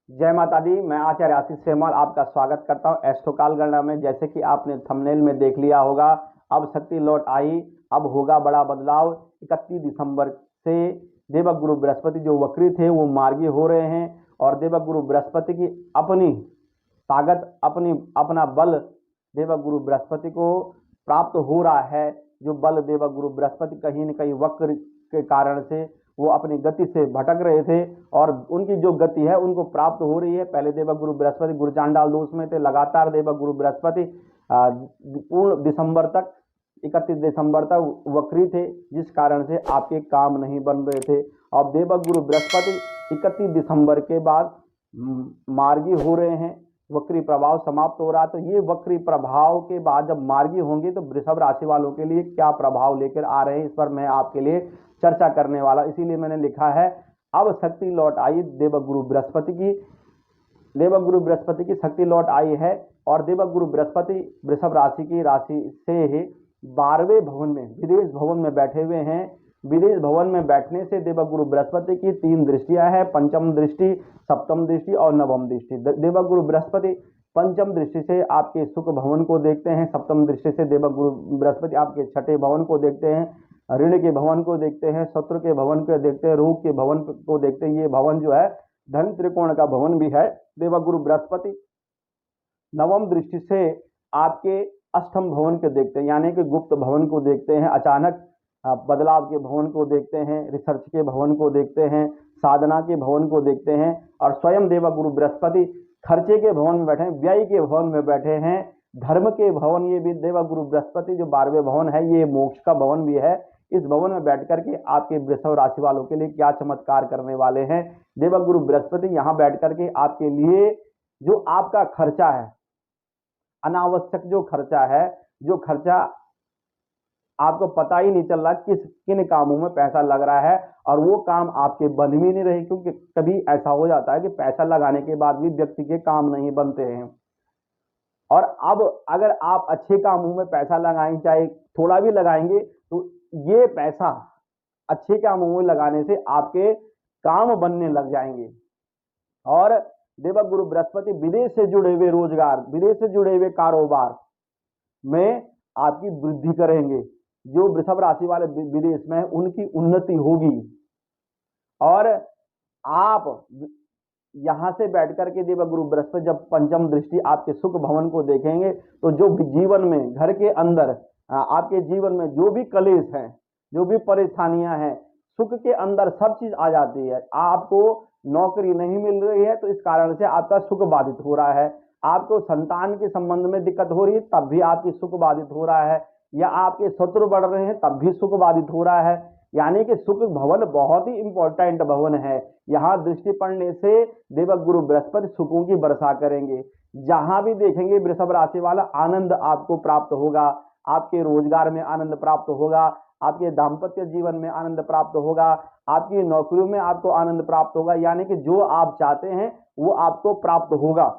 जय माता दी। मैं आचार्य आशीष सेमवाल आपका स्वागत करता हूं एस्ट्रोकाल गणना में। जैसे कि आपने थंबनेल में देख लिया होगा, अब शक्ति लौट आई, अब होगा बड़ा बदलाव। 31 दिसंबर से देवगुरु बृहस्पति जो वक्री थे वो मार्गी हो रहे हैं और देवगुरु बृहस्पति की अपनी ताकत, अपना बल देवगुरु बृहस्पति को प्राप्त हो रहा है। जो बल देवगुरु बृहस्पति कहीं न कहीं वक्र के कारण से वो अपनी गति से भटक रहे थे और उनकी जो गति है उनको प्राप्त हो रही है। पहले देवगुरु बृहस्पति गुरचांडाल दोष में थे, लगातार देवगुरु बृहस्पति पूर्ण दिसंबर तक, 31 दिसंबर तक वक्री थे, जिस कारण से आपके काम नहीं बन रहे थे। अब देवगुरु बृहस्पति 31 दिसंबर के बाद मार्गी हो रहे हैं, वक्री प्रभाव समाप्त हो रहा। तो ये वक्री प्रभाव के बाद जब मार्गी होंगे तो वृषभ राशि वालों के लिए क्या प्रभाव लेकर आ रहे हैं, इस पर मैं आपके लिए चर्चा करने वाला। इसीलिए मैंने लिखा है अब शक्ति लौट आई देवगुरु बृहस्पति की। देवगुरु बृहस्पति की शक्ति लौट आई है और देवगुरु बृहस्पति वृषभ राशि की राशि से 12वें भवन में, विदेश भवन में बैठे हुए हैं। विदेश भवन में बैठने से देवगुरु बृहस्पति की 3 दृष्टियां हैं, पंचम दृष्टि, सप्तम दृष्टि और नवम दृष्टि। देवगुरु बृहस्पति पंचम दृष्टि से आपके सुख भवन को देखते हैं, सप्तम दृष्टि से देवगुरु बृहस्पति आपके छठे भवन को देखते हैं, ऋण के भवन को देखते हैं, शत्रु के भवन को देखते हैं, रोग के भवन को देखते हैं। ये भवन जो है धन त्रिकोण का भवन भी है। देवगुरु बृहस्पति नवम दृष्टि से आपके अष्टम भवन को देखते हैं, यानी कि गुप्त भवन को देखते हैं, अचानक बदलाव के भवन को देखते हैं, रिसर्च के भवन को देखते हैं, साधना के भवन को देखते हैं। और स्वयं देवगुरु बृहस्पति खर्चे के भवन में बैठे हैं, व्यय के भवन में बैठे हैं, धर्म के भवन। ये भी देवगुरु बृहस्पति जो 12वें भवन है, ये मोक्ष का भवन भी है। इस भवन में बैठ करके आपके वृषभ राशि वालों के लिए क्या चमत्कार करने वाले हैं। देवगुरु बृहस्पति यहाँ बैठ करके आपके लिए जो आपका खर्चा है, अनावश्यक जो खर्चा है, जो खर्चा आपको पता ही नहीं चल रहा किन कामों में पैसा लग रहा है और वो काम आपके बन भी नहीं रहे, क्योंकि कभी ऐसा हो जाता है कि पैसा लगाने के बाद भी व्यक्ति के काम नहीं बनते हैं। और अब अगर आप अच्छे कामों में पैसा लगाएं, चाहे थोड़ा भी लगाएंगे, तो ये पैसा अच्छे कामों में लगाने से आपके काम बनने लग जाएंगे। और देवगुरु बृहस्पति विदेश से जुड़े हुए रोजगार, विदेश से जुड़े हुए कारोबार में आपकी वृद्धि करेंगे। जो वृषभ राशि वाले विदेश में उनकी उन्नति होगी और आप यहां से बैठकर के देवगुरु बृहस्पति जब पंचम दृष्टि आपके सुख भवन को देखेंगे तो जो भी जीवन में, घर के अंदर आपके जीवन में जो भी कलेश है, जो भी परेशानियां हैं, सुख के अंदर सब चीज आ जाती है। आपको नौकरी नहीं मिल रही है तो इस कारण से आपका सुख बाधित हो रहा है। आपको संतान के संबंध में दिक्कत हो रही है तब भी आपकी सुख बाधित हो रहा है, या आपके शत्रु बढ़ रहे हैं तब भी सुख बाधित हो रहा है। यानी कि सुख भवन बहुत ही इंपॉर्टेंट भवन है। यहाँ दृष्टि पड़ने से देवगुरु बृहस्पति सुखों की वर्षा करेंगे। जहां भी देखेंगे वृषभ राशि वाला, आनंद आपको प्राप्त होगा, आपके रोजगार में आनंद प्राप्त होगा, आपके दाम्पत्य जीवन में आनंद प्राप्त होगा, आपकी नौकरियों में आपको आनंद प्राप्त होगा। यानी कि जो आप चाहते हैं वो आपको प्राप्त होगा,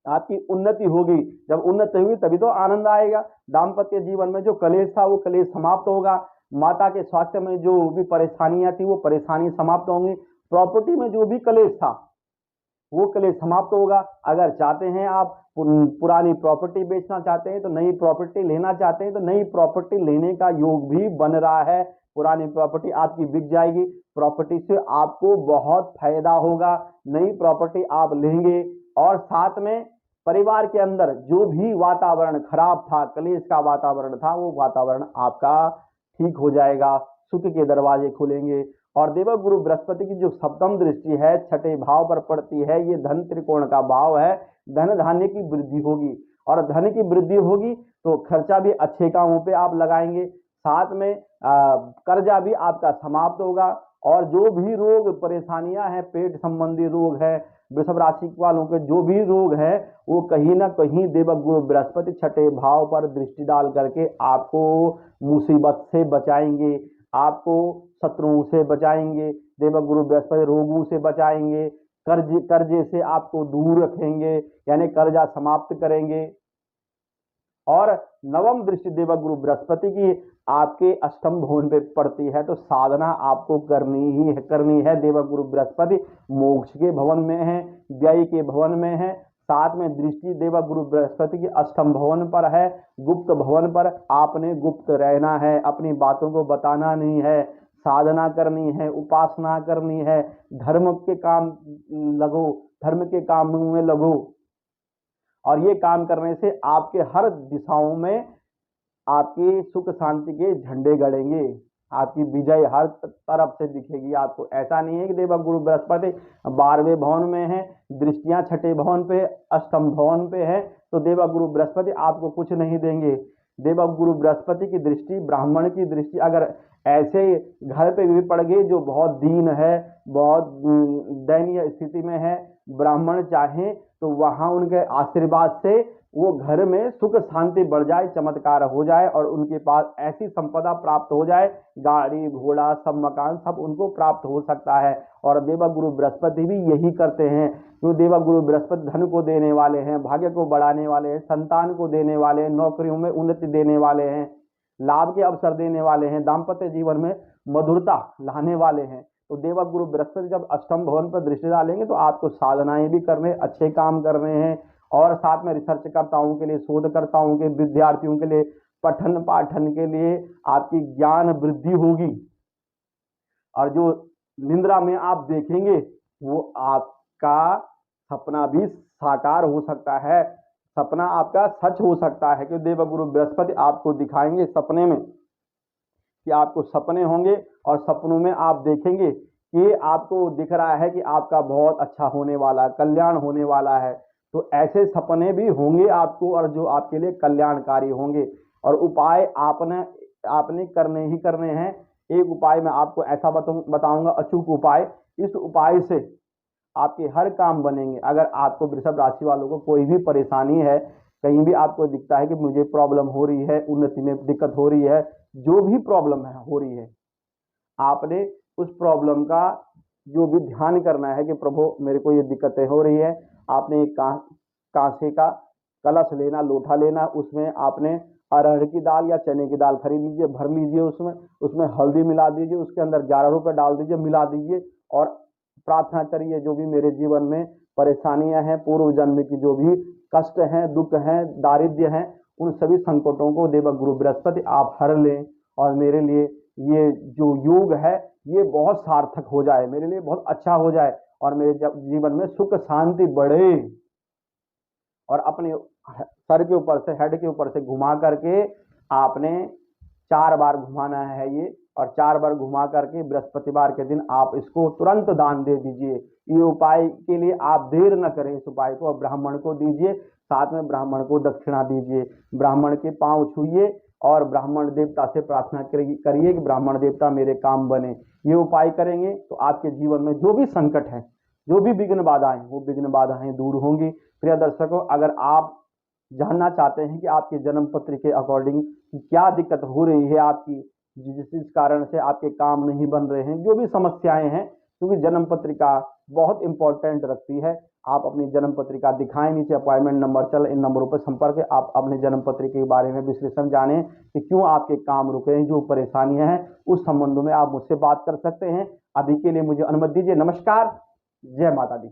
आपकी उन्नति होगी। जब उन्नति होगी तभी तो आनंद आएगा। दाम्पत्य जीवन में जो कलेश था वो कलेश समाप्त होगा, माता के स्वास्थ्य में जो भी परेशानियां थी वो परेशानी समाप्त होंगी, प्रॉपर्टी में जो भी कलेश था वो कलेश समाप्त होगा। अगर चाहते हैं आप पुरानी प्रॉपर्टी बेचना चाहते हैं, तो नई प्रॉपर्टी लेना चाहते हैं तो नई प्रॉपर्टी लेने का योग भी बन रहा है। पुरानी प्रॉपर्टी आपकी बिक जाएगी, प्रॉपर्टी से आपको बहुत फायदा होगा, नई प्रॉपर्टी आप लेंगे। और साथ में परिवार के अंदर जो भी वातावरण खराब था, कलेश का वातावरण था, वो वातावरण आपका ठीक हो जाएगा, सुख के दरवाजे खुलेंगे। और देवगुरु बृहस्पति की जो सप्तम दृष्टि है छठे भाव पर पड़ती है, ये धन त्रिकोण का भाव है। धन धान्य की वृद्धि होगी और धन की वृद्धि होगी तो खर्चा भी अच्छे कामों पे आप लगाएंगे। साथ में कर्जा भी आपका समाप्त होगा। और जो भी रोग परेशानियां हैं, पेट संबंधी रोग है, वृषभ राशि वालों के जो भी रोग है, वो कहीं ना कहीं देवगुरु बृहस्पति छठे भाव पर दृष्टि डाल करके आपको मुसीबत से बचाएंगे, आपको शत्रुओं से बचाएंगे। देवगुरु बृहस्पति रोगों से बचाएंगे, कर्जे से आपको दूर रखेंगे, यानी कर्जा समाप्त करेंगे। और नवम दृष्टि देवगुरु बृहस्पति की आपके अष्टम भवन पे पड़ती है, तो साधना आपको करनी है। देवगुरु बृहस्पति मोक्ष के भवन में है, व्यय के भवन में है। साथ में दृष्टि देवगुरु बृहस्पति की अष्टम भवन पर है, गुप्त भवन पर। आपने गुप्त रहना है, अपनी बातों को बताना नहीं है, साधना करनी है, उपासना करनी है, धर्म के काम लगो, धर्म के कामों में लगो। और ये काम करने से आपके हर दिशाओं में आपकी सुख शांति के झंडे गड़ेंगे, आपकी विजय हर तरफ से दिखेगी आपको। ऐसा नहीं है कि देवगुरु बृहस्पति 12वें भवन में है, दृष्टियां छठे भवन पे, अष्टम भवन पे है, तो देवगुरु बृहस्पति आपको कुछ नहीं देंगे। देवगुरु बृहस्पति की दृष्टि, ब्राह्मण की दृष्टि अगर ऐसे घर पे भी पड़ गई जो बहुत दीन है, बहुत दयनीय स्थिति में है, ब्राह्मण चाहे तो वहां उनके आशीर्वाद से वो घर में सुख शांति बढ़ जाए, चमत्कार हो जाए और उनके पास ऐसी संपदा प्राप्त हो जाए, गाड़ी घोड़ा सब मकान सब उनको प्राप्त हो सकता है। और देवगुरु बृहस्पति भी यही करते हैं, क्यों? देवगुरु बृहस्पति धन को देने वाले हैं, भाग्य को बढ़ाने वाले हैं, संतान को देने वाले हैं, नौकरियों में उन्नति देने वाले हैं, लाभ के अवसर देने वाले हैं, दाम्पत्य जीवन में मधुरता लाने वाले हैं। तो देवगुरु बृहस्पति जब अष्टम भवन पर दृष्टि डालेंगे तो आपको साधनाएं भी करने, अच्छे काम करने हैं। और साथ में रिसर्चकर्ताओं के लिए, शोधकर्ताओं के, विद्यार्थियों के लिए, पठन पाठन के लिए आपकी ज्ञान वृद्धि होगी। और जो निद्रा में आप देखेंगे वो आपका सपना भी साकार हो सकता है, सपना आपका सच हो सकता है, क्योंकि देवगुरु बृहस्पति आपको दिखाएंगे सपने में कि आपको सपने होंगे और सपनों में आप देखेंगे कि आपको दिख रहा है कि आपका बहुत अच्छा होने वाला है, कल्याण होने वाला है। तो ऐसे सपने भी होंगे आपको और जो आपके लिए कल्याणकारी होंगे। और उपाय आपने करने ही करने हैं। एक उपाय मैं आपको ऐसा बताऊंगा, अचूक उपाय। इस उपाय से आपके हर काम बनेंगे। अगर आपको वृषभ राशि वालों को कोई भी परेशानी है, कहीं भी आपको दिखता है कि मुझे प्रॉब्लम हो रही है, उन्नति में दिक्कत हो रही है, जो भी प्रॉब्लम है हो रही है, आपने उस प्रॉब्लम का जो भी ध्यान करना है कि प्रभु मेरे को ये दिक्कतें हो रही है। आपने एक कांसे का कलश लेना, लोटा लेना, उसमें आपने अरहर की दाल या चने की दाल खरीद लीजिए, भर लीजिए, उसमें हल्दी मिला दीजिए, उसके अंदर 11 रुपए डाल दीजिए, मिला दीजिए और प्रार्थना करिए जो भी मेरे जीवन में परेशानियां हैं, पूर्व जन्म की जो भी कष्ट हैं, दुख हैं, दारिद्र्य हैं, उन सभी संकटों को देवगुरु बृहस्पति आप हर लें और मेरे लिए ये जो योग है ये बहुत सार्थक हो जाए, मेरे लिए बहुत अच्छा हो जाए और मेरे जीवन में सुख शांति बढ़े। और अपने सर के ऊपर से, हेड के ऊपर से घुमा करके आपने 4 बार घुमाना है ये, और 4 बार घुमा करके बृहस्पतिवार के दिन आप इसको तुरंत दान दे दीजिए। ये उपाय के लिए आप देर न करें, इस उपाय को ब्राह्मण को दीजिए, साथ में ब्राह्मण को दक्षिणा दीजिए, ब्राह्मण के पांव छूइए और ब्राह्मण देवता से प्रार्थना करिए कि ब्राह्मण देवता मेरे काम बने। ये उपाय करेंगे तो आपके जीवन में जो भी संकट है, जो भी विघ्न बाधाएं, वो विघ्न बाधाएं दूर होंगी। प्रिय दर्शकों, अगर आप जानना चाहते हैं कि आपके जन्म पत्र के अकॉर्डिंग क्या दिक्कत हो रही है आपकी, जिस कारण से आपके काम नहीं बन रहे हैं, जो भी समस्याएं हैं, क्योंकि जन्म पत्रिका बहुत इंपॉर्टेंट रखती है। आप अपनी जन्म पत्रिका दिखाएं, नीचे अपॉइंटमेंट नंबर चल, इन नंबरों पर संपर्क, आप अपने जन्म पत्रिका के बारे में विश्लेषण जानें कि क्यों आपके काम रुके हैं, जो परेशानियां हैं उस संबंधों में आप मुझसे बात कर सकते हैं। अभी के लिए मुझे अनुमति दीजिए। नमस्कार, जय माता दी।